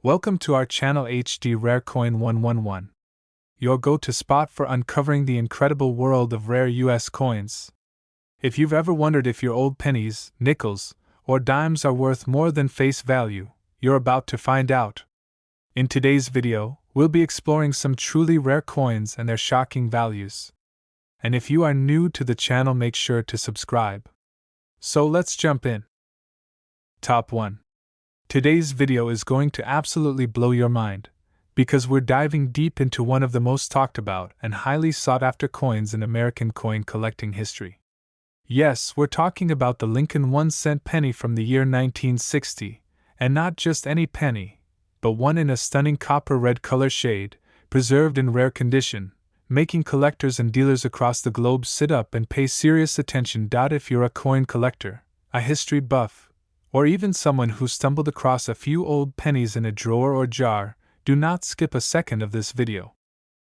Welcome to our channel HD Rare Coin 111, your go-to spot for uncovering the incredible world of rare US coins. If you've ever wondered if your old pennies, nickels, or dimes are worth more than face value, you're about to find out. In today's video, we'll be exploring some truly rare coins and their shocking values. And if you are new to the channel, make sure to subscribe. So let's jump in. Top 1. Today's video is going to absolutely blow your mind, because we're diving deep into one of the most talked about and highly sought after coins in American coin collecting history. Yes, we're talking about the Lincoln 1-cent penny from the year 1960, and not just any penny, but one in a stunning copper red color shade, preserved in rare condition, making collectors and dealers across the globe sit up and pay serious attention. If you're a coin collector, a history buff, or even someone who stumbled across a few old pennies in a drawer or jar, do not skip a second of this video.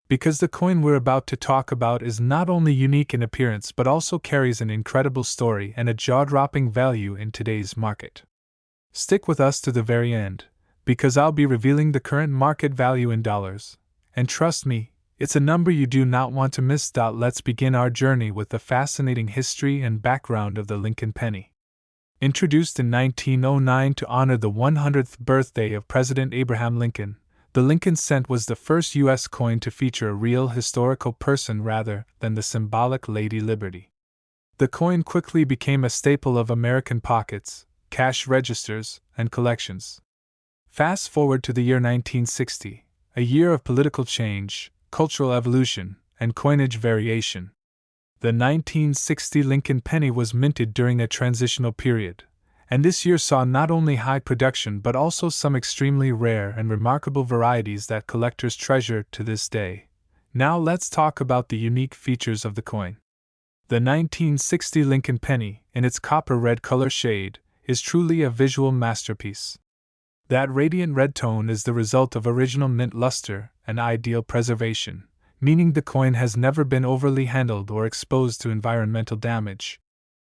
Because the coin we're about to talk about is not only unique in appearance but also carries an incredible story and a jaw-dropping value in today's market. Stick with us to the very end, because I'll be revealing the current market value in dollars. And trust me, it's a number you do not want to miss. Let's begin our journey with the fascinating history and background of the Lincoln penny. Introduced in 1909 to honor the 100th birthday of President Abraham Lincoln, the Lincoln cent was the first U.S. coin to feature a real historical person rather than the symbolic Lady Liberty. The coin quickly became a staple of American pockets, cash registers, and collections. Fast forward to the year 1960, a year of political change, cultural evolution, and coinage variation. The 1960 Lincoln penny was minted during a transitional period, and this year saw not only high production but also some extremely rare and remarkable varieties that collectors treasure to this day. Now let's talk about the unique features of the coin. The 1960 Lincoln penny, in its copper red color shade, is truly a visual masterpiece. That radiant red tone is the result of original mint luster and ideal preservation, meaning the coin has never been overly handled or exposed to environmental damage.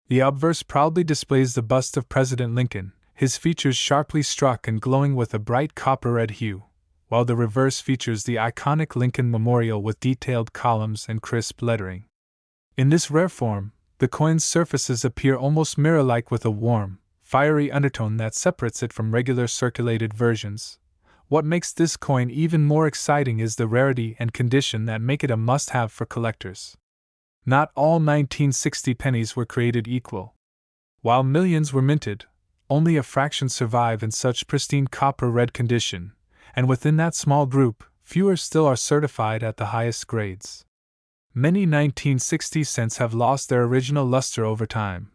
The obverse proudly displays the bust of President Lincoln, his features sharply struck and glowing with a bright copper red hue, while the reverse features the iconic Lincoln Memorial with detailed columns and crisp lettering. In this rare form, the coin's surfaces appear almost mirror-like with a warm, fiery undertone that separates it from regular circulated versions. What makes this coin even more exciting is the rarity and condition that make it a must-have for collectors. Not all 1960 pennies were created equal. While millions were minted, only a fraction survive in such pristine copper red condition, and within that small group, fewer still are certified at the highest grades. Many 1960 cents have lost their original luster over time,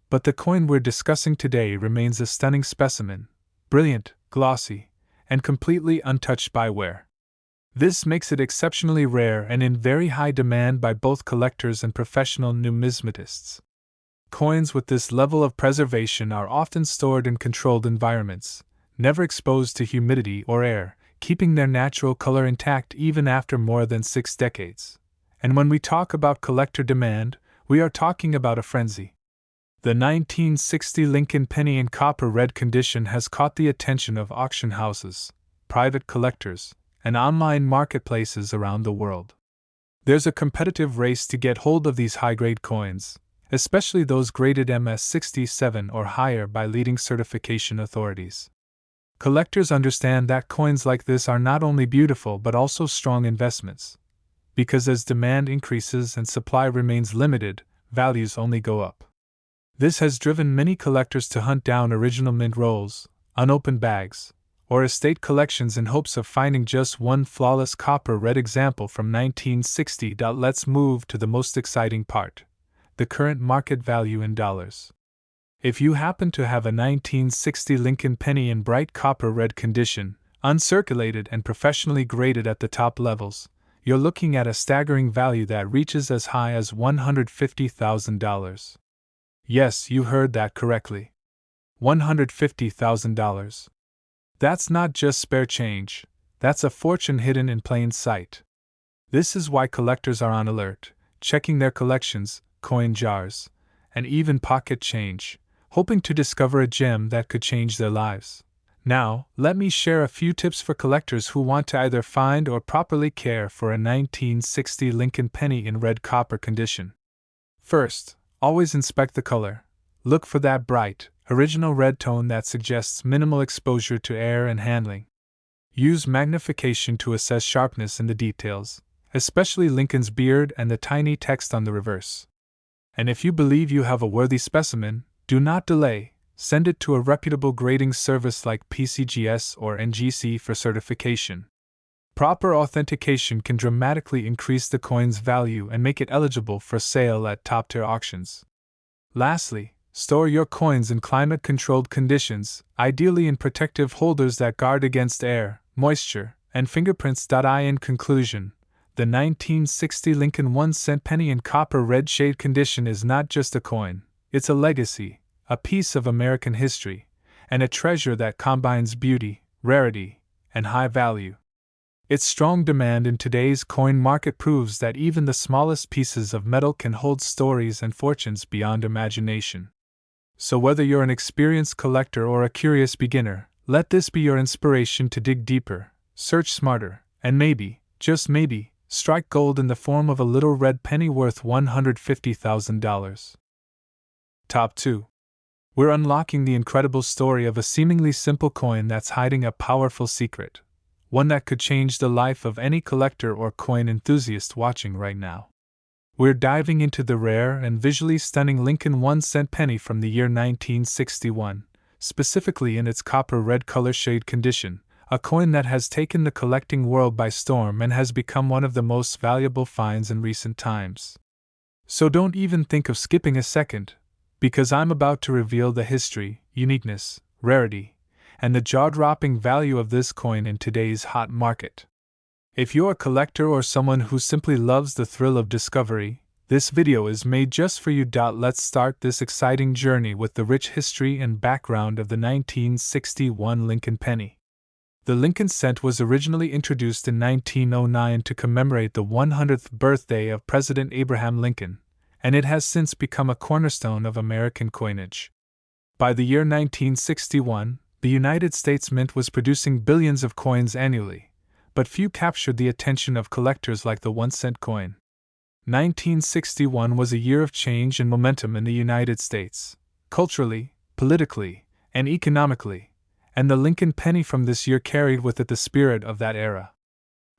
but the coin we're discussing today remains a stunning specimen, brilliant, glossy, and completely untouched by wear. This makes it exceptionally rare and in very high demand by both collectors and professional numismatists. Coins with this level of preservation are often stored in controlled environments, never exposed to humidity or air, keeping their natural color intact even after more than 6 decades. And when we talk about collector demand, we are talking about a frenzy. The 1960 Lincoln penny in copper red condition has caught the attention of auction houses, private collectors, and online marketplaces around the world. There's a competitive race to get hold of these high-grade coins, especially those graded MS-67 or higher by leading certification authorities. Collectors understand that coins like this are not only beautiful but also strong investments, because as demand increases and supply remains limited, values only go up. This has driven many collectors to hunt down original mint rolls, unopened bags, or estate collections in hopes of finding just one flawless copper red example from 1960. Let's move to the most exciting part: the current market value in dollars. If you happen to have a 1960 Lincoln penny in bright copper red condition, uncirculated and professionally graded at the top levels, you're looking at a staggering value that reaches as high as $150,000. Yes, you heard that correctly. $150,000. That's not just spare change, that's a fortune hidden in plain sight. This is why collectors are on alert, checking their collections, coin jars, and even pocket change, hoping to discover a gem that could change their lives. Now, let me share a few tips for collectors who want to either find or properly care for a 1960 Lincoln penny in red copper condition. First, always inspect the color. Look for that bright, original red tone that suggests minimal exposure to air and handling. Use magnification to assess sharpness in the details, especially Lincoln's beard and the tiny text on the reverse. And if you believe you have a worthy specimen, do not delay. Send it to a reputable grading service like PCGS or NGC for certification. Proper authentication can dramatically increase the coin's value and make it eligible for sale at top-tier auctions. Lastly, store your coins in climate-controlled conditions, ideally in protective holders that guard against air, moisture, and fingerprints. In conclusion, the 1960 Lincoln 1-cent penny in copper red shade condition is not just a coin, it's a legacy, a piece of American history, and a treasure that combines beauty, rarity, and high value. Its strong demand in today's coin market proves that even the smallest pieces of metal can hold stories and fortunes beyond imagination. So whether you're an experienced collector or a curious beginner, let this be your inspiration to dig deeper, search smarter, and maybe, just maybe, strike gold in the form of a little red penny worth $150,000. Top 2. We're unlocking the incredible story of a seemingly simple coin that's hiding a powerful secret, one that could change the life of any collector or coin enthusiast watching right now. We're diving into the rare and visually stunning Lincoln 1-cent penny from the year 1961, specifically in its copper red color shade condition, a coin that has taken the collecting world by storm and has become one of the most valuable finds in recent times. So don't even think of skipping a second, because I'm about to reveal the history, uniqueness, rarity, and the jaw-dropping value of this coin in today's hot market. If you're a collector or someone who simply loves the thrill of discovery, this video is made just for you. Let's start this exciting journey with the rich history and background of the 1961 Lincoln penny. The Lincoln cent was originally introduced in 1909 to commemorate the 100th birthday of President Abraham Lincoln, and it has since become a cornerstone of American coinage. By the year 1961, the United States Mint was producing billions of coins annually, but few captured the attention of collectors like the 1-cent coin. 1961 was a year of change and momentum in the United States, culturally, politically, and economically, and the Lincoln penny from this year carried with it the spirit of that era.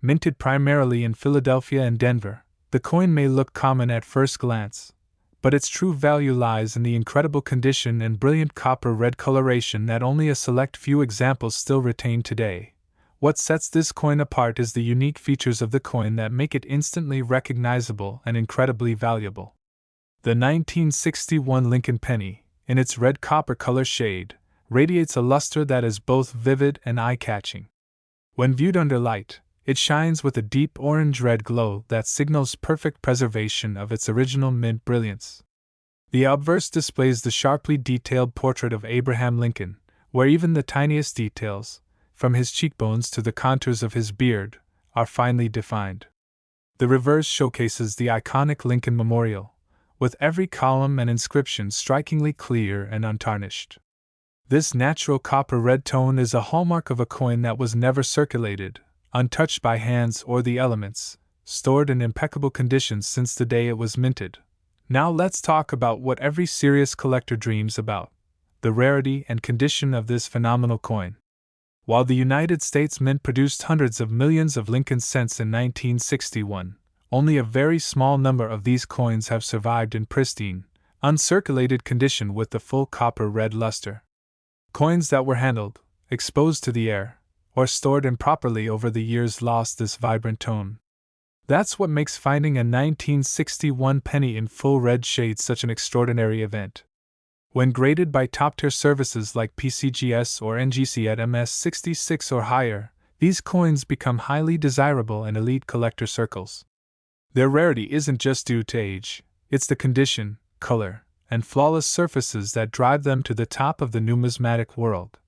Minted primarily in Philadelphia and Denver, the coin may look common at first glance, but its true value lies in the incredible condition and brilliant copper red coloration that only a select few examples still retain today. What sets this coin apart is the unique features of the coin that make it instantly recognizable and incredibly valuable. The 1961 Lincoln penny, in its red copper color shade, radiates a luster that is both vivid and eye-catching. When viewed under light, it shines with a deep orange-red glow that signals perfect preservation of its original mint brilliance. The obverse displays the sharply detailed portrait of Abraham Lincoln, where even the tiniest details, from his cheekbones to the contours of his beard, are finely defined. The reverse showcases the iconic Lincoln Memorial, with every column and inscription strikingly clear and untarnished. This natural copper red tone is a hallmark of a coin that was never circulated, untouched by hands or the elements, stored in impeccable conditions since the day it was minted. Now let's talk about what every serious collector dreams about: the rarity and condition of this phenomenal coin. While the United States Mint produced hundreds of millions of Lincoln cents in 1961, only a very small number of these coins have survived in pristine, uncirculated condition with the full copper red luster. Coins that were handled, exposed to the air, or stored improperly over the years lost this vibrant tone. That's what makes finding a 1961 penny in full red shade such an extraordinary event. When graded by top-tier services like PCGS or NGC at MS66 or higher, these coins become highly desirable in elite collector circles. Their rarity isn't just due to age, it's the condition, color, and flawless surfaces that drive them to the top of the numismatic world.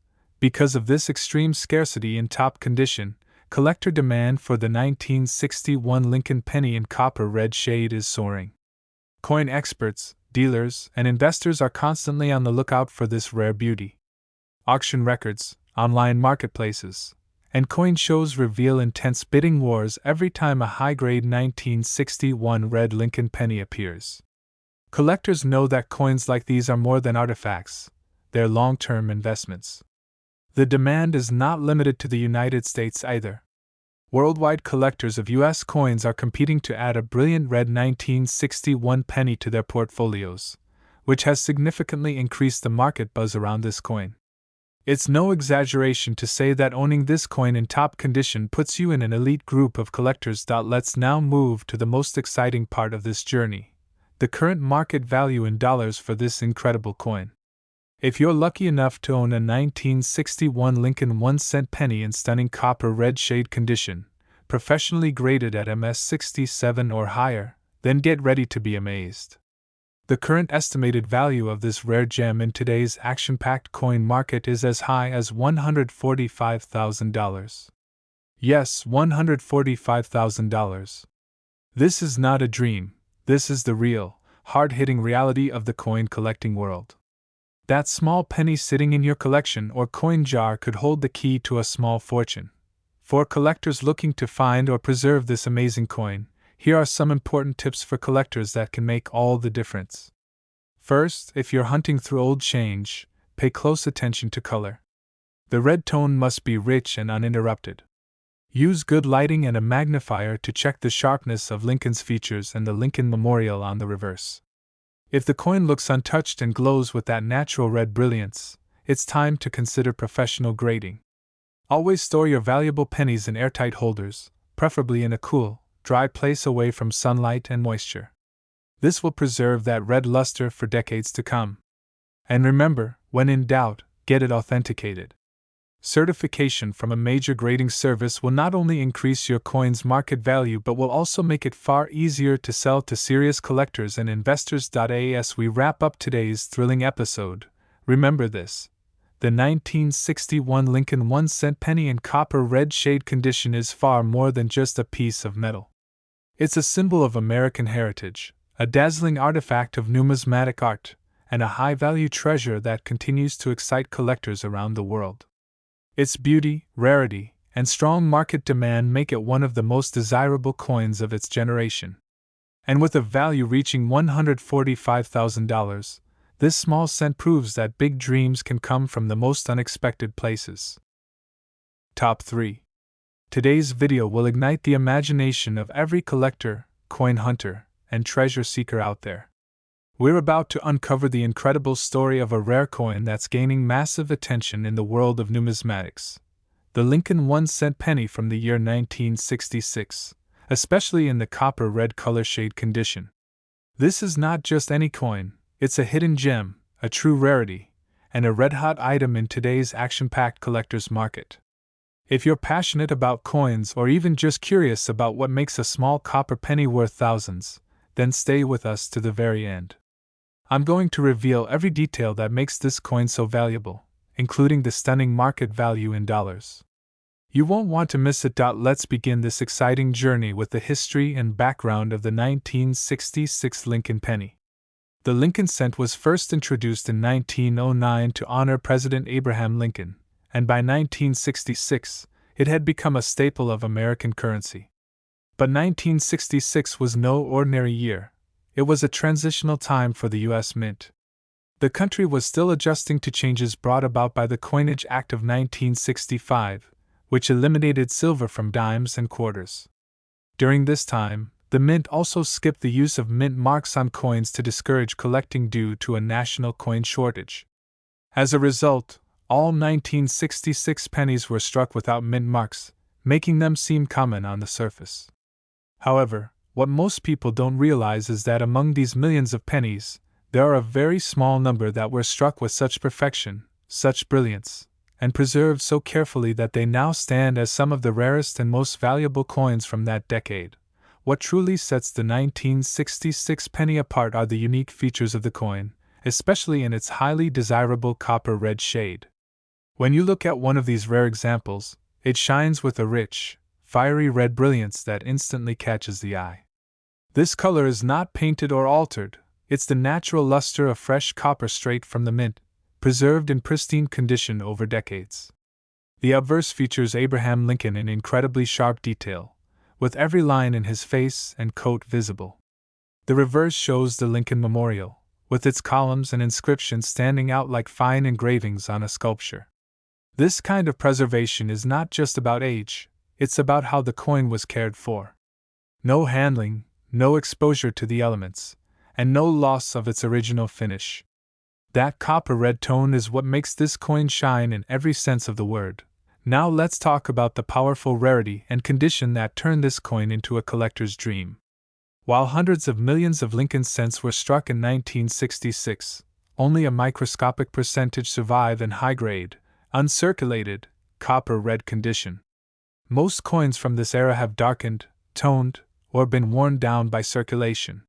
Because of this extreme scarcity in top condition, collector demand for the 1961 Lincoln penny in copper red shade is soaring. Coin experts, dealers, and investors are constantly on the lookout for this rare beauty. Auction records, online marketplaces, and coin shows reveal intense bidding wars every time a high-grade 1961 red Lincoln penny appears. Collectors know that coins like these are more than artifacts, they're long-term investments. The demand is not limited to the United States either. Worldwide collectors of U.S. coins are competing to add a brilliant red 1961 penny to their portfolios, which has significantly increased the market buzz around this coin. It's no exaggeration to say that owning this coin in top condition puts you in an elite group of collectors. Let's now move to the most exciting part of this journey: the current market value in dollars for this incredible coin. If you're lucky enough to own a 1961 Lincoln 1-cent penny in stunning copper red shade condition, professionally graded at MS 67 or higher, then get ready to be amazed. The current estimated value of this rare gem in today's action-packed coin market is as high as $145,000. Yes, $145,000. This is not a dream, this is the real, hard-hitting reality of the coin collecting world. That small penny sitting in your collection or coin jar could hold the key to a small fortune. For collectors looking to find or preserve this amazing coin, here are some important tips for collectors that can make all the difference. First, if you're hunting through old change, pay close attention to color. The red tone must be rich and uninterrupted. Use good lighting and a magnifier to check the sharpness of Lincoln's features and the Lincoln Memorial on the reverse. If the coin looks untouched and glows with that natural red brilliance, it's time to consider professional grading. Always store your valuable pennies in airtight holders, preferably in a cool, dry place away from sunlight and moisture. This will preserve that red luster for decades to come. And remember, when in doubt, get it authenticated. Certification from a major grading service will not only increase your coin's market value but will also make it far easier to sell to serious collectors and investors. As we wrap up today's thrilling episode, remember this: the 1961 Lincoln 1-cent penny in copper red shade condition is far more than just a piece of metal. It's a symbol of American heritage, a dazzling artifact of numismatic art, and a high-value treasure that continues to excite collectors around the world. Its beauty, rarity, and strong market demand make it one of the most desirable coins of its generation. And with a value reaching $145,000, this small cent proves that big dreams can come from the most unexpected places. Top 3. Today's video will ignite the imagination of every collector, coin hunter, and treasure seeker out there. We're about to uncover the incredible story of a rare coin that's gaining massive attention in the world of numismatics: the Lincoln 1-cent penny from the year 1966, especially in the copper red color shade condition. This is not just any coin, it's a hidden gem, a true rarity, and a red-hot item in today's action-packed collector's market. If you're passionate about coins or even just curious about what makes a small copper penny worth thousands, then stay with us to the very end. I'm going to reveal every detail that makes this coin so valuable, including the stunning market value in dollars. You won't want to miss it. Let's begin this exciting journey with the history and background of the 1966 Lincoln penny. The Lincoln cent was first introduced in 1909 to honor President Abraham Lincoln, and by 1966, it had become a staple of American currency. But 1966 was no ordinary year. It was a transitional time for the U.S. Mint. The country was still adjusting to changes brought about by the Coinage Act of 1965, which eliminated silver from dimes and quarters. During this time, the Mint also skipped the use of mint marks on coins to discourage collecting due to a national coin shortage. As a result, all 1966 pennies were struck without mint marks, making them seem common on the surface. However, what most people don't realize is that among these millions of pennies, there are a very small number that were struck with such perfection, such brilliance, and preserved so carefully that they now stand as some of the rarest and most valuable coins from that decade. What truly sets the 1966 penny apart are the unique features of the coin, especially in its highly desirable copper red shade. When you look at one of these rare examples, it shines with a rich, fiery red brilliance that instantly catches the eye. This color is not painted or altered, it's the natural luster of fresh copper straight from the mint, preserved in pristine condition over decades. The obverse features Abraham Lincoln in incredibly sharp detail, with every line in his face and coat visible. The reverse shows the Lincoln Memorial, with its columns and inscriptions standing out like fine engravings on a sculpture. This kind of preservation is not just about age, it's about how the coin was cared for. No handling, no exposure to the elements, and no loss of its original finish. That copper red tone is what makes this coin shine in every sense of the word. Now let's talk about the powerful rarity and condition that turned this coin into a collector's dream. While hundreds of millions of Lincoln cents were struck in 1966, only a microscopic percentage survive in high-grade, uncirculated, copper red condition. Most coins from this era have darkened, toned, or been worn down by circulation.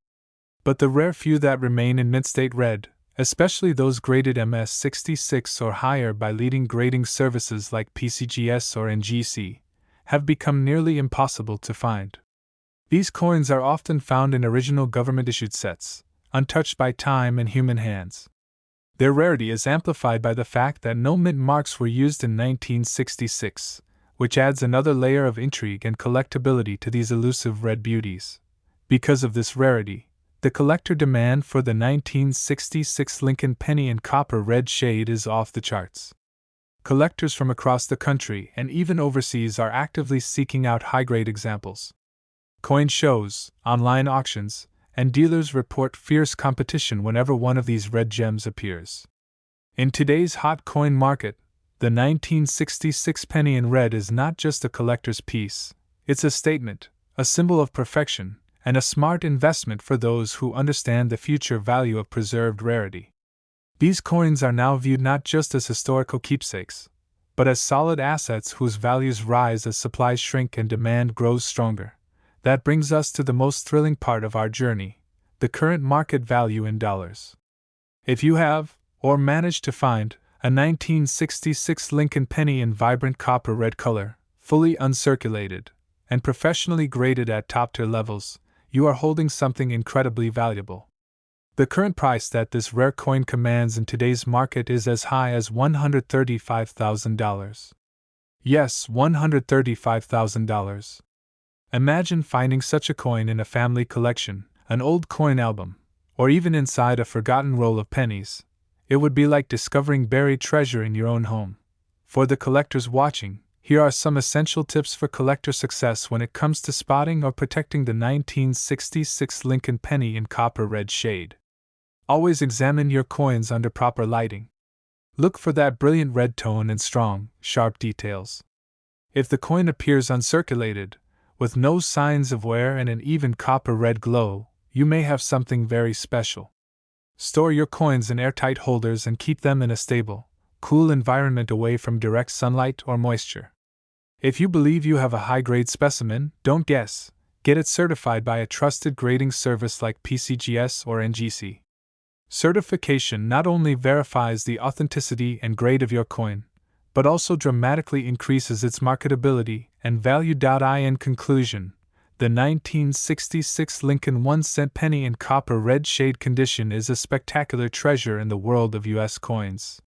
But the rare few that remain in mint-state red, especially those graded MS66 or higher by leading grading services like PCGS or NGC, have become nearly impossible to find. These coins are often found in original government-issued sets, untouched by time and human hands. Their rarity is amplified by the fact that no mint marks were used in 1966, which adds another layer of intrigue and collectability to these elusive red beauties. Because of this rarity, the collector demand for the 1966 Lincoln penny in copper red shade is off the charts. Collectors from across the country and even overseas are actively seeking out high-grade examples. Coin shows, online auctions, and dealers report fierce competition whenever one of these red gems appears. In today's hot coin market, the 1966 penny in red is not just a collector's piece, it's a statement, a symbol of perfection, and a smart investment for those who understand the future value of preserved rarity. These coins are now viewed not just as historical keepsakes, but as solid assets whose values rise as supplies shrink and demand grows stronger. That brings us to the most thrilling part of our journey, the current market value in dollars. If you have, or managed to find, a 1966 Lincoln penny in vibrant copper red color, fully uncirculated, and professionally graded at top-tier levels, you are holding something incredibly valuable. The current price that this rare coin commands in today's market is as high as $135,000. Yes, $135,000. Imagine finding such a coin in a family collection, an old coin album, or even inside a forgotten roll of pennies. It would be like discovering buried treasure in your own home. For the collectors watching, here are some essential tips for collector success when it comes to spotting or protecting the 1966 Lincoln penny in copper red shade. Always examine your coins under proper lighting. Look for that brilliant red tone and strong, sharp details. If the coin appears uncirculated, with no signs of wear and an even copper red glow, you may have something very special. Store your coins in airtight holders and keep them in a stable, cool environment away from direct sunlight or moisture. If you believe you have a high-grade specimen, don't guess. Get it certified by a trusted grading service like PCGS or NGC. Certification not only verifies the authenticity and grade of your coin, but also dramatically increases its marketability and value. In conclusion, the 1966 Lincoln 1-cent penny in copper red shade condition is a spectacular treasure in the world of U.S. coins.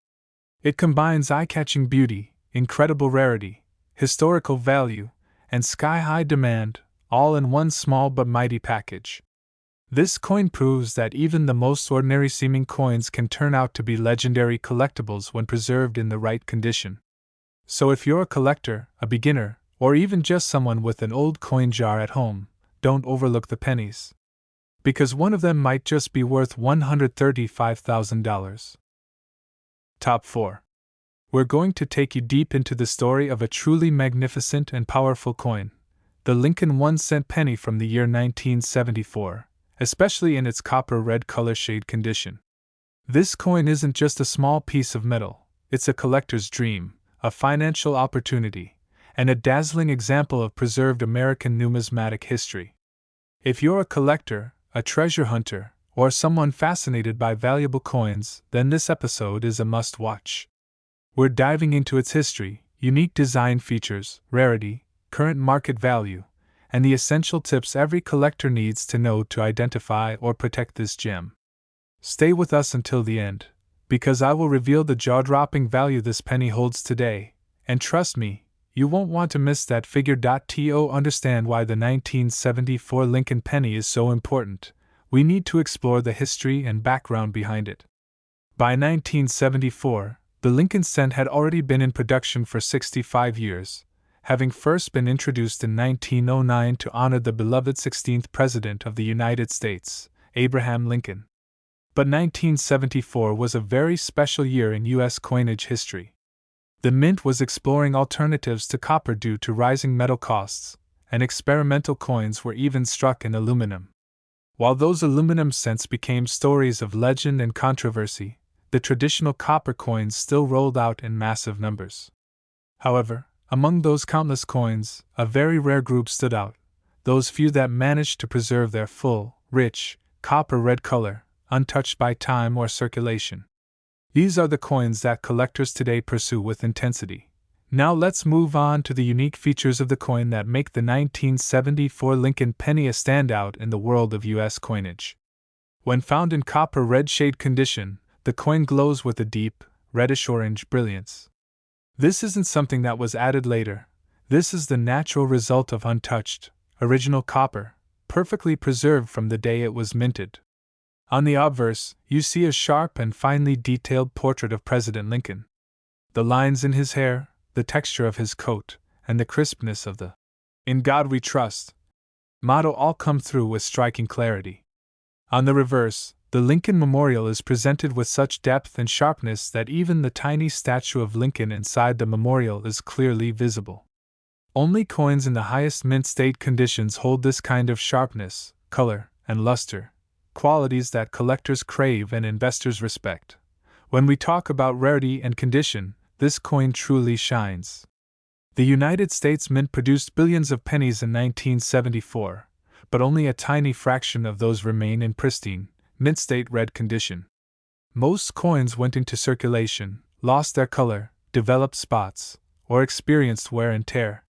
It combines eye-catching beauty, incredible rarity, historical value, and sky-high demand, all in one small but mighty package. This coin proves that even the most ordinary-seeming coins can turn out to be legendary collectibles when preserved in the right condition. So if you're a collector, a beginner, or even just someone with an old coin jar at home, don't overlook the pennies. Because one of them might just be worth $135,000. Top 4. We're going to take you deep into the story of a truly magnificent and powerful coin, the Lincoln 1-cent penny from the year 1974, especially in its copper red color shade condition. This coin isn't just a small piece of metal, it's a collector's dream, a financial opportunity, and a dazzling example of preserved American numismatic history. If you're a collector, a treasure hunter, or someone fascinated by valuable coins, then this episode is a must-watch. We're diving into its history, unique design features, rarity, current market value, and the essential tips every collector needs to know to identify or protect this gem. Stay with us until the end, because I will reveal the jaw-dropping value this penny holds today, And trust me, you won't want to miss that figure. To understand why the 1974 Lincoln penny is so important, we need to explore the history and background behind it. By 1974, the Lincoln cent had already been in production for 65 years, having first been introduced in 1909 to honor the beloved 16th President of the United States, Abraham Lincoln. But 1974 was a very special year in U.S. coinage history. The mint was exploring alternatives to copper due to rising metal costs, and experimental coins were even struck in aluminum. While those aluminum cents became stories of legend and controversy, the traditional copper coins still rolled out in massive numbers. However, among those countless coins, a very rare group stood out, those few that managed to preserve their full, rich, copper-red color, untouched by time or circulation. These are the coins that collectors today pursue with intensity. Now let's move on to the unique features of the coin that make the 1974 Lincoln penny a standout in the world of U.S. coinage. When found in copper-red shade condition, the coin glows with a deep, reddish-orange brilliance. This isn't something that was added later. This is the natural result of untouched, original copper, perfectly preserved from the day it was minted. On the obverse, you see a sharp and finely detailed portrait of President Lincoln. The lines in his hair, the texture of his coat, and the crispness of the "In God We Trust" motto all come through with striking clarity. On the reverse, the Lincoln Memorial is presented with such depth and sharpness that even the tiny statue of Lincoln inside the memorial is clearly visible. Only coins in the highest mint state conditions hold this kind of sharpness, color, and luster, qualities that collectors crave and investors respect. When we talk about rarity and condition, this coin truly shines. The United States Mint produced billions of pennies in 1974, but only a tiny fraction of those remain in pristine, mint state red condition. Most coins went into circulation, lost their color, developed spots, or experienced wear and tear.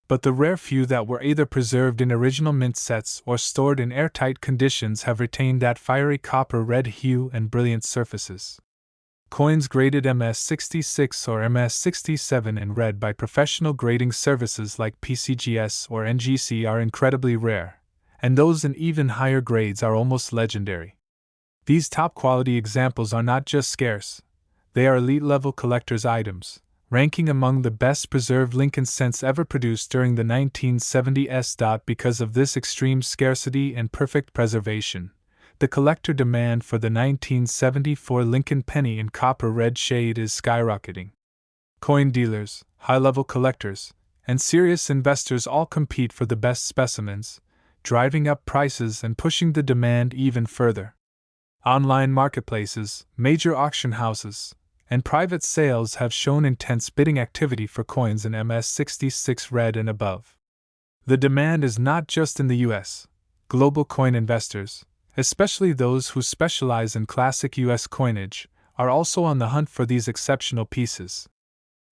But the rare few that were either preserved in original mint sets or stored in airtight conditions have retained that fiery copper red hue and brilliant surfaces. Coins graded MS66 or MS67 in red by professional grading services like PCGS or NGC are incredibly rare, and those in even higher grades are almost legendary. These top-quality examples are not just scarce, they are elite-level collector's items, ranking among the best-preserved Lincoln cents ever produced during the 1970s. Because of this extreme scarcity and perfect preservation, the collector demand for the 1974 Lincoln penny in copper-red shade is skyrocketing. Coin dealers, high-level collectors, and serious investors all compete for the best specimens, driving up prices and pushing the demand even further. Online marketplaces, major auction houses, and private sales have shown intense bidding activity for coins in MS66 red and above. The demand is not just in the US. Global coin investors, especially those who specialize in classic US coinage, are also on the hunt for these exceptional pieces.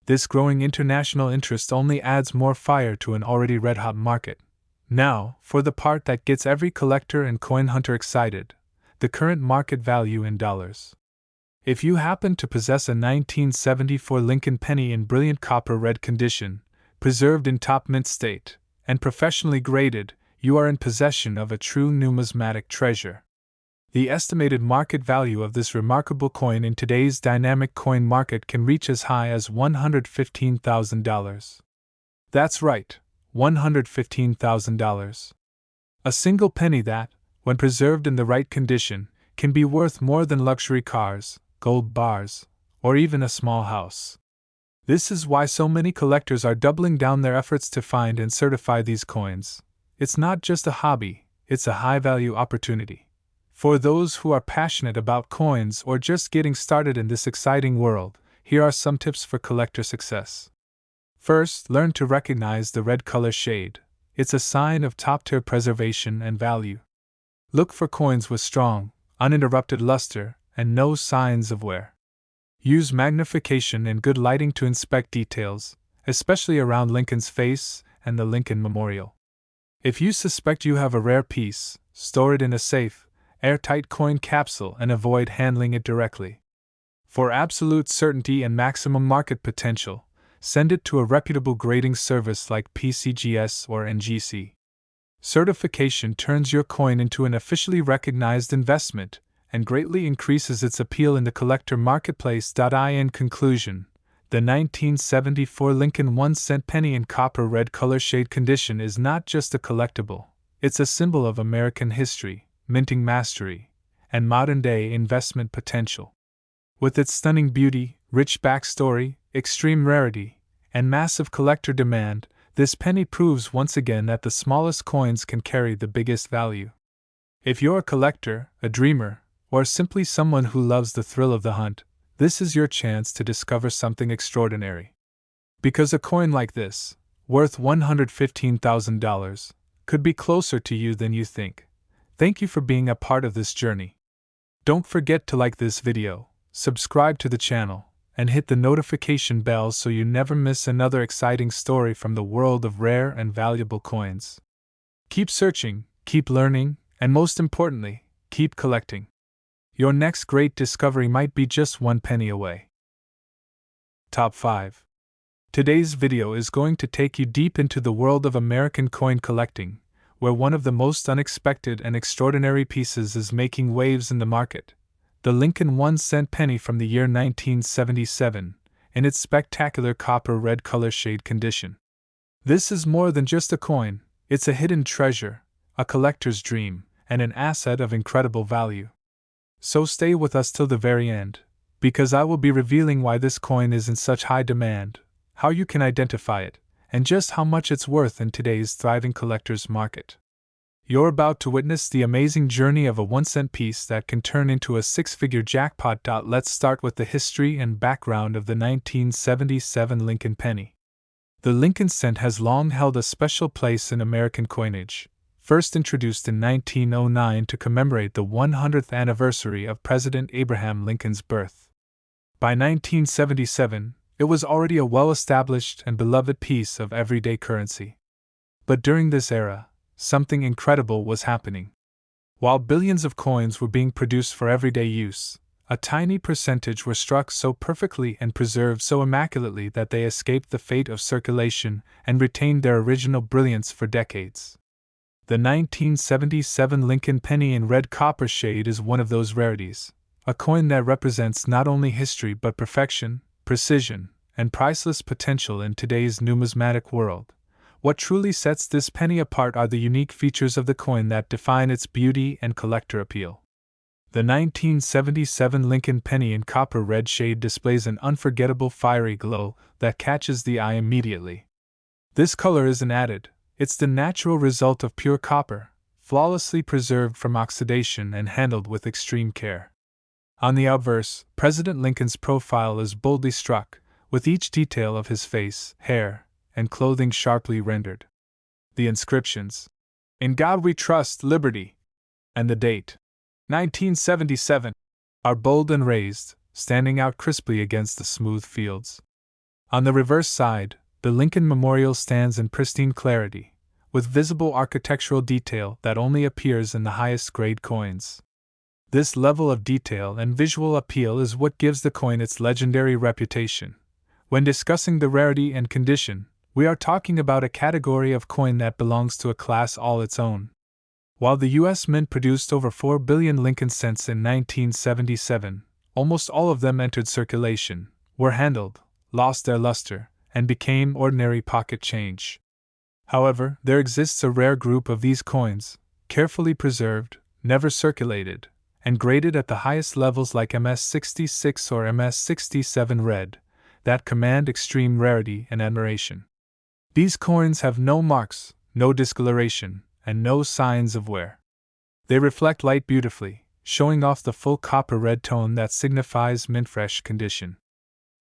This growing international interest only adds more fire to an already red-hot market. Now, for the part that gets every collector and coin hunter excited, the current market value in dollars. If you happen to possess a 1974 Lincoln penny in brilliant copper red condition, preserved in top mint state, and professionally graded, you are in possession of a true numismatic treasure. The estimated market value of this remarkable coin in today's dynamic coin market can reach as high as $115,000. That's right, $115,000. A single penny that, when preserved in the right condition, can be worth more than luxury cars, gold bars, or even a small house. This is why so many collectors are doubling down their efforts to find and certify these coins. It's not just a hobby, it's a high-value opportunity. For those who are passionate about coins or just getting started in this exciting world, here are some tips for collector success. First, learn to recognize the red color shade. It's a sign of top-tier preservation and value. Look for coins with strong, uninterrupted luster and no signs of wear. Use magnification and good lighting to inspect details, especially around Lincoln's face and the Lincoln Memorial. If you suspect you have a rare piece, store it in a safe, airtight coin capsule and avoid handling it directly. For absolute certainty and maximum market potential, send it to a reputable grading service like PCGS or NGC. Certification turns your coin into an officially recognized investment and greatly increases its appeal in the collector marketplace. In conclusion, the 1974 Lincoln 1-cent penny in copper red color shade condition is not just a collectible, it's a symbol of American history, minting mastery, and modern-day investment potential. With its stunning beauty, rich backstory, extreme rarity, and massive collector demand, this penny proves once again that the smallest coins can carry the biggest value. If you're a collector, a dreamer, or simply someone who loves the thrill of the hunt, this is your chance to discover something extraordinary. Because a coin like this, worth $115,000, could be closer to you than you think. Thank you for being a part of this journey. Don't forget to like this video, subscribe to the channel, and hit the notification bell so you never miss another exciting story from the world of rare and valuable coins. Keep searching, keep learning, and most importantly, keep collecting. Your next great discovery might be just one penny away. Top 5. Today's video is going to take you deep into the world of American coin collecting, where one of the most unexpected and extraordinary pieces is making waves in the market. The Lincoln 1-cent penny from the year 1977, in its spectacular copper red color shade condition. This is more than just a coin, it's a hidden treasure, a collector's dream, and an asset of incredible value. So stay with us till the very end, because I will be revealing why this coin is in such high demand, how you can identify it, and just how much it's worth in today's thriving collector's market. You're about to witness the amazing journey of a 1-cent piece that can turn into a six-figure jackpot. Let's start with the history and background of the 1977 Lincoln penny. The Lincoln cent has long held a special place in American coinage, first introduced in 1909 to commemorate the 100th anniversary of President Abraham Lincoln's birth. By 1977, it was already a well-established and beloved piece of everyday currency. But during this era, something incredible was happening. While billions of coins were being produced for everyday use, a tiny percentage were struck so perfectly and preserved so immaculately that they escaped the fate of circulation and retained their original brilliance for decades. The 1977 Lincoln penny in red copper shade is one of those rarities, a coin that represents not only history but perfection, precision, and priceless potential in today's numismatic world. What truly sets this penny apart are the unique features of the coin that define its beauty and collector appeal. The 1977 Lincoln penny in copper red shade displays an unforgettable fiery glow that catches the eye immediately. This color isn't added, it's the natural result of pure copper, flawlessly preserved from oxidation and handled with extreme care. On the obverse, President Lincoln's profile is boldly struck, with each detail of his face, hair, and clothing sharply rendered. The inscriptions, "In God We Trust, Liberty," and the date, 1977, are bold and raised, standing out crisply against the smooth fields. On the reverse side, the Lincoln Memorial stands in pristine clarity, with visible architectural detail that only appears in the highest grade coins. This level of detail and visual appeal is what gives the coin its legendary reputation. When discussing the rarity and condition, we are talking about a category of coin that belongs to a class all its own. While the U.S. Mint produced over 4 billion Lincoln cents in 1977, almost all of them entered circulation, were handled, lost their luster, and became ordinary pocket change. However, there exists a rare group of these coins, carefully preserved, never circulated, and graded at the highest levels like MS-66 or MS-67 red, that command extreme rarity and admiration. These coins have no marks, no discoloration, and no signs of wear. They reflect light beautifully, showing off the full copper red tone that signifies mint-fresh condition.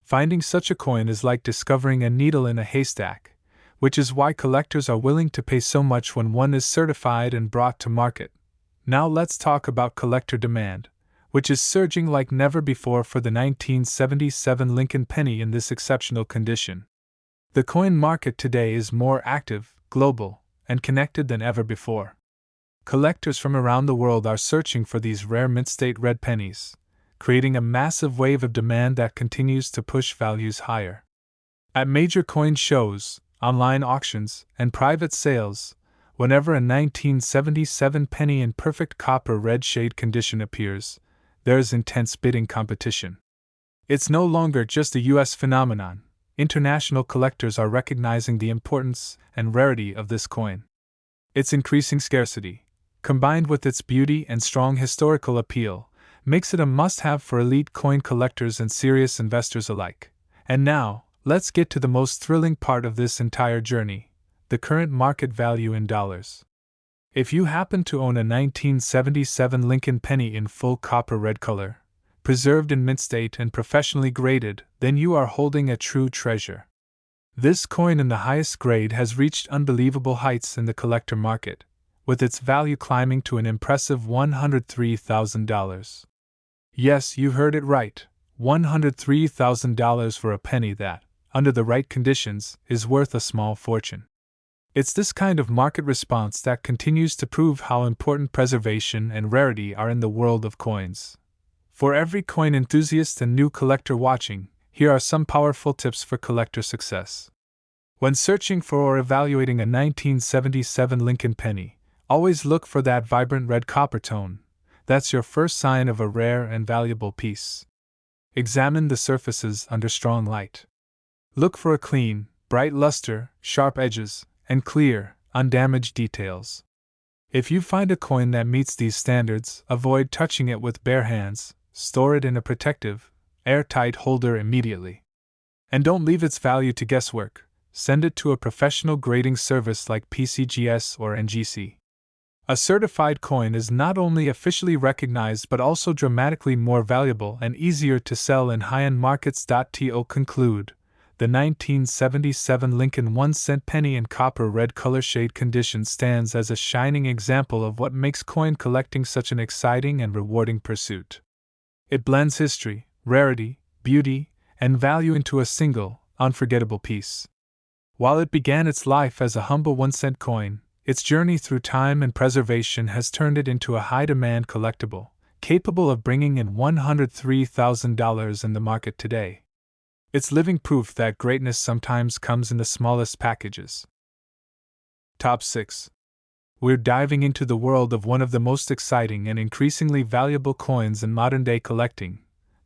Finding such a coin is like discovering a needle in a haystack, which is why collectors are willing to pay so much when one is certified and brought to market. Now let's talk about collector demand, which is surging like never before for the 1977 Lincoln penny in this exceptional condition. The coin market today is more active, global, and connected than ever before. Collectors from around the world are searching for these rare mint-state red pennies, creating a massive wave of demand that continues to push values higher. At major coin shows, online auctions, and private sales, whenever a 1977 penny in perfect copper red shade condition appears, there is intense bidding competition. It's no longer just a U.S. phenomenon. International collectors are recognizing the importance and rarity of this coin. Its increasing scarcity, combined with its beauty and strong historical appeal, makes it a must-have for elite coin collectors and serious investors alike. And now, let's get to the most thrilling part of this entire journey: the current market value in dollars. If you happen to own a 1977 Lincoln penny in full copper red color, preserved in mint state and professionally graded, then you are holding a true treasure. This coin in the highest grade has reached unbelievable heights in the collector market, with its value climbing to an impressive $103,000. Yes, you heard it right, $103,000 for a penny that, under the right conditions, is worth a small fortune. It's this kind of market response that continues to prove how important preservation and rarity are in the world of coins. For every coin enthusiast and new collector watching, here are some powerful tips for collector success. When searching for or evaluating a 1977 Lincoln penny, always look for that vibrant red copper tone. That's your first sign of a rare and valuable piece. Examine the surfaces under strong light. Look for a clean, bright luster, sharp edges, and clear, undamaged details. If you find a coin that meets these standards, avoid touching it with bare hands. Store it in a protective, airtight holder immediately. And don't leave its value to guesswork. Send it to a professional grading service like PCGS or NGC. A certified coin is not only officially recognized but also dramatically more valuable and easier to sell in high-end markets. To conclude, the 1977 Lincoln 1-cent penny in copper red color shade condition stands as a shining example of what makes coin collecting such an exciting and rewarding pursuit. It blends history, rarity, beauty, and value into a single, unforgettable piece. While it began its life as a humble 1-cent coin, its journey through time and preservation has turned it into a high-demand collectible, capable of bringing in $103,000 in the market today. It's living proof that greatness sometimes comes in the smallest packages. Top 6. We're diving into the world of one of the most exciting and increasingly valuable coins in modern-day collecting,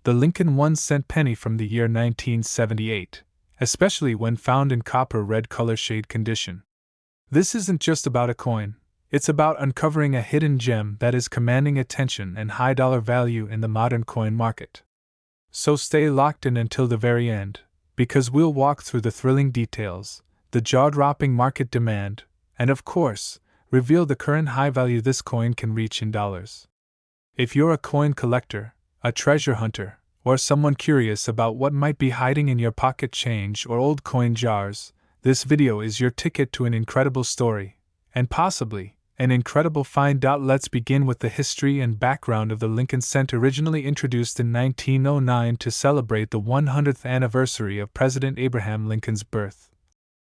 the Lincoln 1-cent penny from the year 1978, especially when found in copper red color shade condition. This isn't just about a coin, it's about uncovering a hidden gem that is commanding attention and high dollar value in the modern coin market. So stay locked in until the very end, because we'll walk through the thrilling details, the jaw-dropping market demand, and of course, reveal the current high value this coin can reach in dollars. If you're a coin collector, a treasure hunter, or someone curious about what might be hiding in your pocket change or old coin jars, this video is your ticket to an incredible story, and possibly, an incredible find. Let's begin with the history and background of the Lincoln cent, originally introduced in 1909 to celebrate the 100th anniversary of President Abraham Lincoln's birth.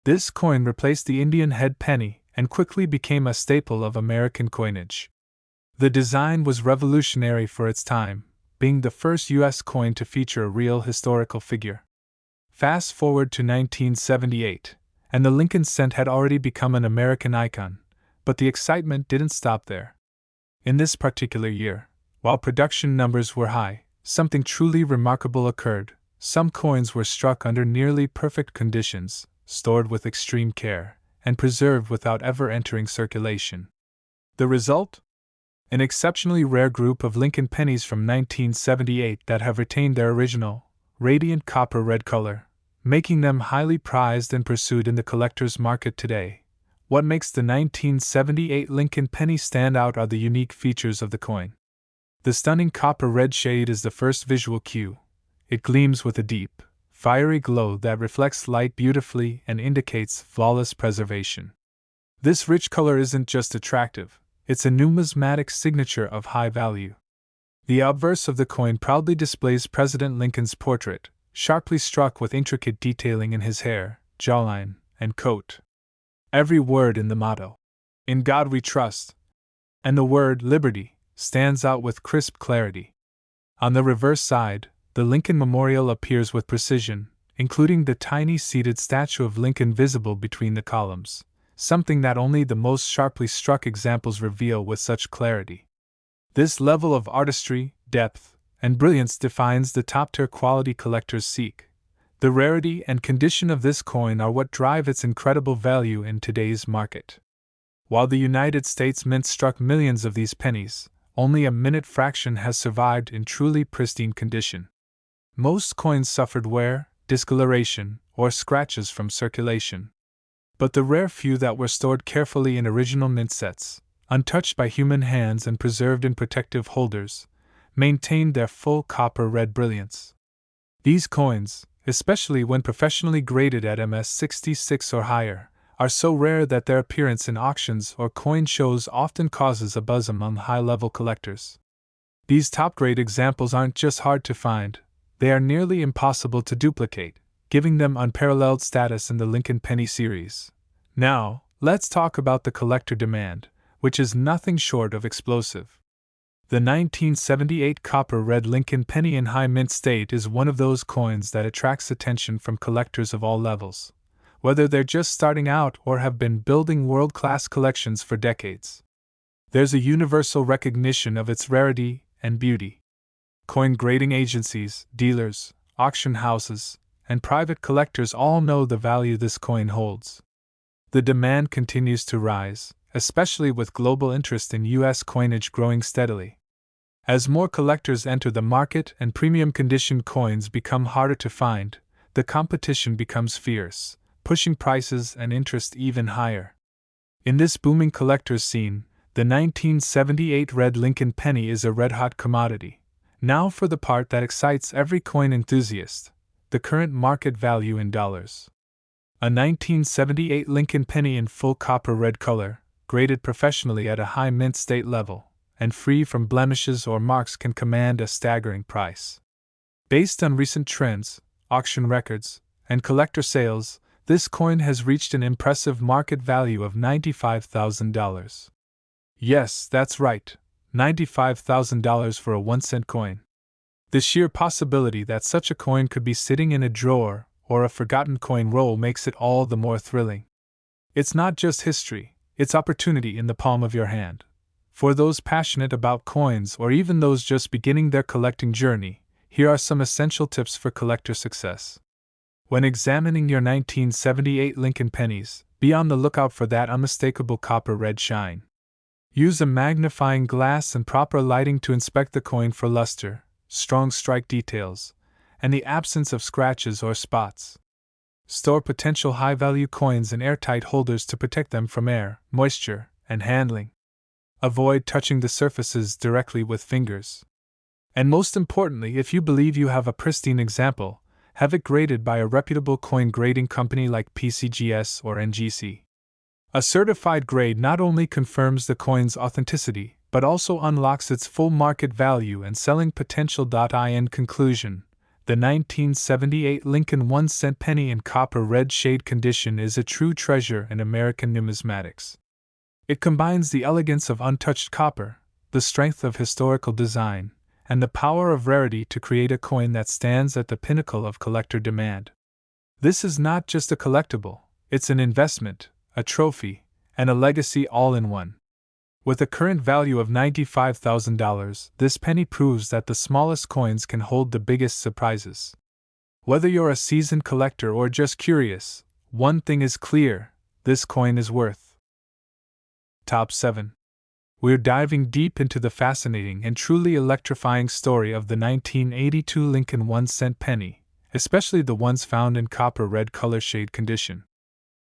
This coin replaced the Indian head penny and quickly became a staple of American coinage. The design was revolutionary for its time, being the first U.S. coin to feature a real historical figure. Fast forward to 1978, and the Lincoln cent had already become an American icon, but the excitement didn't stop there. In this particular year, while production numbers were high, something truly remarkable occurred. Some coins were struck under nearly perfect conditions, stored with extreme care, and preserved without ever entering circulation. The result? An exceptionally rare group of Lincoln pennies from 1978 that have retained their original, radiant copper red color, making them highly prized and pursued in the collector's market today. What makes the 1978 Lincoln penny stand out are the unique features of the coin. The stunning copper red shade is the first visual cue. It gleams with a deep, fiery glow that reflects light beautifully and indicates flawless preservation. This rich color isn't just attractive, it's a numismatic signature of high value. The obverse of the coin proudly displays President Lincoln's portrait, sharply struck with intricate detailing in his hair, jawline, and coat. Every word in the motto, "In God We Trust," and the word "Liberty," stands out with crisp clarity. On the reverse side, the Lincoln Memorial appears with precision, including the tiny seated statue of Lincoln visible between the columns, something that only the most sharply struck examples reveal with such clarity. This level of artistry, depth, and brilliance defines the top-tier quality collectors seek. The rarity and condition of this coin are what drive its incredible value in today's market. While the United States Mint struck millions of these pennies, only a minute fraction has survived in truly pristine condition. Most coins suffered wear, discoloration, or scratches from circulation. But the rare few that were stored carefully in original mint sets, untouched by human hands and preserved in protective holders, maintained their full copper-red brilliance. These coins, especially when professionally graded at MS66 or higher, are so rare that their appearance in auctions or coin shows often causes a buzz among high-level collectors. These top-grade examples aren't just hard to find, they are nearly impossible to duplicate, giving them unparalleled status in the Lincoln Penny series. Now, let's talk about the collector demand, which is nothing short of explosive. The 1978 copper-red Lincoln Penny in high mint state is one of those coins that attracts attention from collectors of all levels, whether they're just starting out or have been building world-class collections for decades. There's a universal recognition of its rarity and beauty. Coin grading agencies, dealers, auction houses, and private collectors all know the value this coin holds. The demand continues to rise, especially with global interest in U.S. coinage growing steadily. As more collectors enter the market and premium condition coins become harder to find, the competition becomes fierce, pushing prices and interest even higher. In this booming collector's scene, the 1978 red Lincoln Penny is a red-hot commodity. Now for the part that excites every coin enthusiast, the current market value in dollars. A 1978 Lincoln Penny in full copper red color, graded professionally at a high mint state level, and free from blemishes or marks can command a staggering price. Based on recent trends, auction records, and collector sales, this coin has reached an impressive market value of $95,000. Yes, that's right, $95,000 for a 1-cent coin. The sheer possibility that such a coin could be sitting in a drawer or a forgotten coin roll makes it all the more thrilling. It's not just history, it's opportunity in the palm of your hand. For those passionate about coins or even those just beginning their collecting journey, here are some essential tips for collector success. When examining your 1978 Lincoln pennies, be on the lookout for that unmistakable copper red shine. Use a magnifying glass and proper lighting to inspect the coin for luster, strong strike details, and the absence of scratches or spots. Store potential high-value coins in airtight holders to protect them from air, moisture, and handling. Avoid touching the surfaces directly with fingers. And most importantly, if you believe you have a pristine example, have it graded by a reputable coin grading company like PCGS or NGC. A certified grade not only confirms the coin's authenticity, but also unlocks its full market value and selling potential. In conclusion, the 1978 Lincoln 1-cent penny in copper red shade condition is a true treasure in American numismatics. It combines the elegance of untouched copper, the strength of historical design, and the power of rarity to create a coin that stands at the pinnacle of collector demand. This is not just a collectible, it's an investment, a trophy, and a legacy all in one. With a current value of $95,000, this penny proves that the smallest coins can hold the biggest surprises. Whether you're a seasoned collector or just curious, one thing is clear: this coin is worth. Top 7. We're diving deep into the fascinating and truly electrifying story of the 1982 Lincoln 1-cent penny, especially the ones found in copper red color shade condition.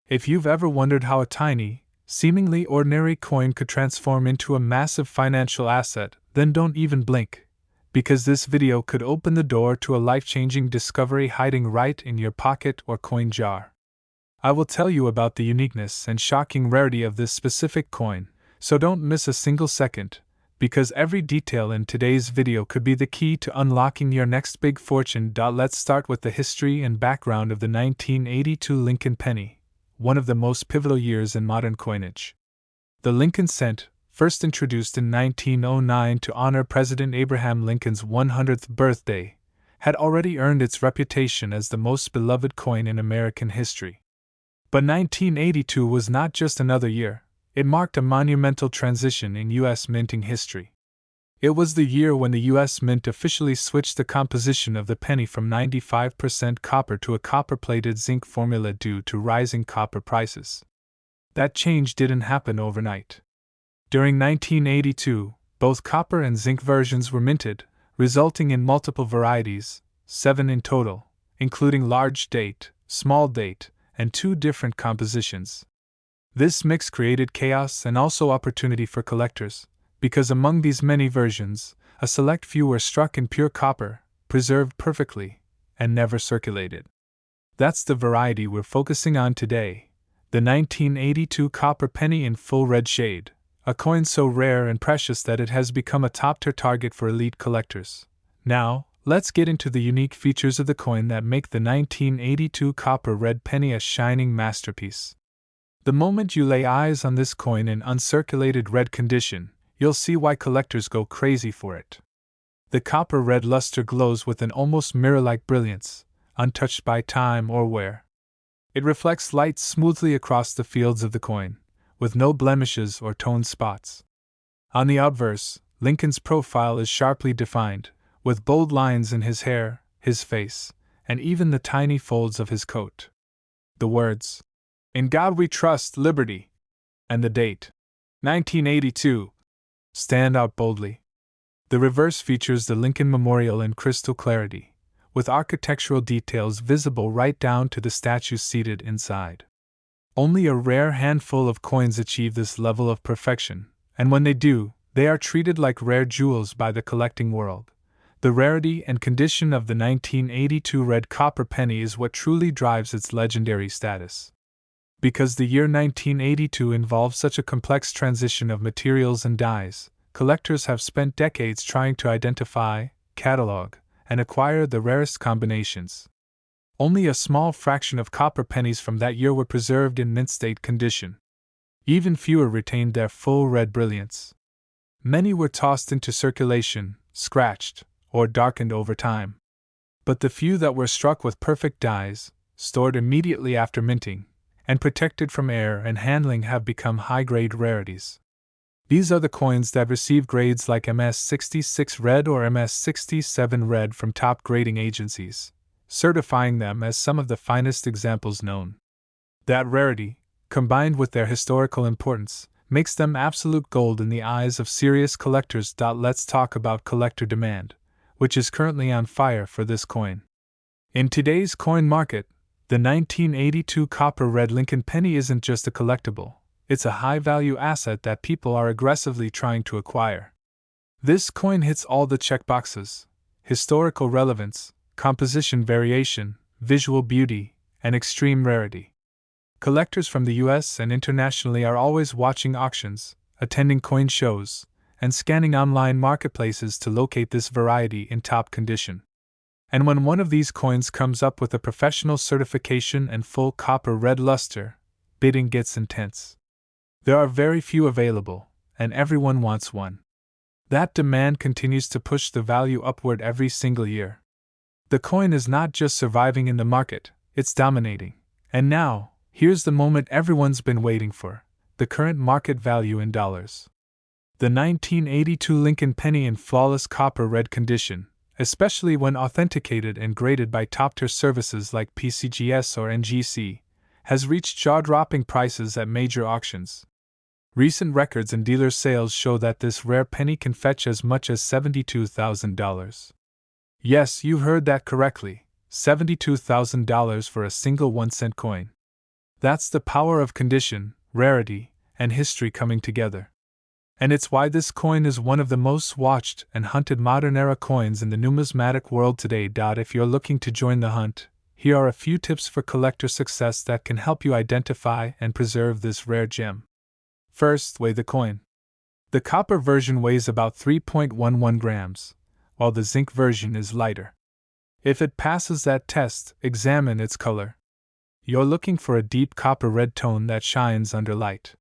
If you've ever wondered how a tiny, seemingly ordinary coin could transform into a massive financial asset, then don't even blink, because this video could open the door to a life-changing discovery hiding right in your pocket or coin jar. I will tell you about the uniqueness and shocking rarity of this specific coin, so don't miss a single second, because every detail in today's video could be the key to unlocking your next big fortune. Let's start with the history and background of the 1982 Lincoln penny, one of the most pivotal years in modern coinage. The Lincoln cent, first introduced in 1909 to honor President Abraham Lincoln's 100th birthday, had already earned its reputation as the most beloved coin in American history. But 1982 was not just another year, it marked a monumental transition in U.S. minting history. It was the year when the U.S. Mint officially switched the composition of the penny from 95% copper to a copper-plated zinc formula due to rising copper prices. That change didn't happen overnight. During 1982, both copper and zinc versions were minted, resulting in multiple varieties, 7 in total, including large date, small date, and 2 different compositions. This mix created chaos and also opportunity for collectors, because among these many versions, a select few were struck in pure copper, preserved perfectly, and never circulated. That's the variety we're focusing on today, the 1982 copper penny in full red shade, a coin so rare and precious that it has become a top-tier target for elite collectors. Now, let's get into the unique features of the coin that make the 1982 copper red penny a shining masterpiece. The moment you lay eyes on this coin in uncirculated red condition, you'll see why collectors go crazy for it. The copper red luster glows with an almost mirror-like brilliance, untouched by time or wear. It reflects light smoothly across the fields of the coin, with no blemishes or toned spots. On the obverse, Lincoln's profile is sharply defined, with bold lines in his hair, his face, and even the tiny folds of his coat. The words, "In God We Trust, Liberty," and the date, 1982, stand out boldly. The reverse features the Lincoln Memorial in crystal clarity, with architectural details visible right down to the statues seated inside. Only a rare handful of coins achieve this level of perfection, and when they do, they are treated like rare jewels by the collecting world. The rarity and condition of the 1982 red copper penny is what truly drives its legendary status. Because the year 1982 involves such a complex transition of materials and dyes, collectors have spent decades trying to identify, catalog, and acquire the rarest combinations. Only a small fraction of copper pennies from that year were preserved in mint state condition. Even fewer retained their full red brilliance. Many were tossed into circulation, scratched, or darkened over time. But the few that were struck with perfect dyes, stored immediately after minting, and protected from air and handling have become high-grade rarities. These are the coins that receive grades like MS66 Red or MS67 Red from top grading agencies, certifying them as some of the finest examples known. That rarity, combined with their historical importance, makes them absolute gold in the eyes of serious collectors. Let's talk about collector demand, which is currently on fire for this coin. In today's coin market, the 1982 copper red Lincoln penny isn't just a collectible, it's a high-value asset that people are aggressively trying to acquire. This coin hits all the checkboxes: historical relevance, composition variation, visual beauty, and extreme rarity. Collectors from the US and internationally are always watching auctions, attending coin shows, and scanning online marketplaces to locate this variety in top condition. And when one of these coins comes up with a professional certification and full copper red luster, bidding gets intense. There are very few available, and everyone wants one. That demand continues to push the value upward every single year. The coin is not just surviving in the market, it's dominating. And now, here's the moment everyone's been waiting for: the current market value in dollars. The 1982 Lincoln penny in flawless copper red condition, especially when authenticated and graded by top-tier services like PCGS or NGC, has reached jaw-dropping prices at major auctions. Recent records and dealer sales show that this rare penny can fetch as much as $72,000. Yes, you heard that correctly, $72,000 for a single 1-cent coin. That's the power of condition, rarity, and history coming together. And it's why this coin is one of the most watched and hunted modern-era coins in the numismatic world today. If you're looking to join the hunt, here are a few tips for collector success that can help you identify and preserve this rare gem. First, weigh the coin. The copper version weighs about 3.11 grams, while the zinc version is lighter. If it passes that test, examine its color. You're looking for a deep copper red tone that shines under light.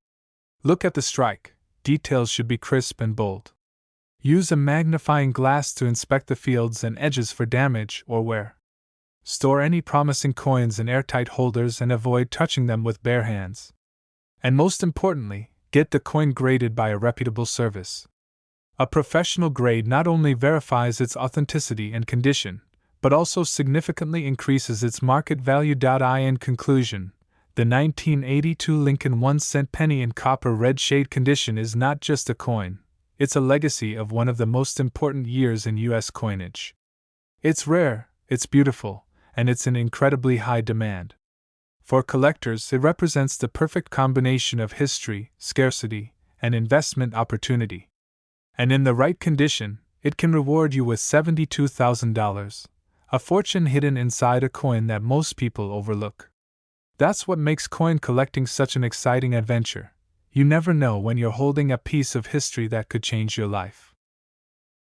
Look at the strike. Details should be crisp and bold. Use a magnifying glass to inspect the fields and edges for damage or wear. Store any promising coins in airtight holders and avoid touching them with bare hands. And most importantly, get the coin graded by a reputable service. A professional grade not only verifies its authenticity and condition, but also significantly increases its market value. In conclusion, the 1982 Lincoln 1-cent penny in copper red shade condition is not just a coin, it's a legacy of one of the most important years in U.S. coinage. It's rare, it's beautiful, and it's in incredibly high demand. For collectors, it represents the perfect combination of history, scarcity, and investment opportunity. And in the right condition, it can reward you with $72,000, a fortune hidden inside a coin that most people overlook. That's what makes coin collecting such an exciting adventure. You never know when you're holding a piece of history that could change your life.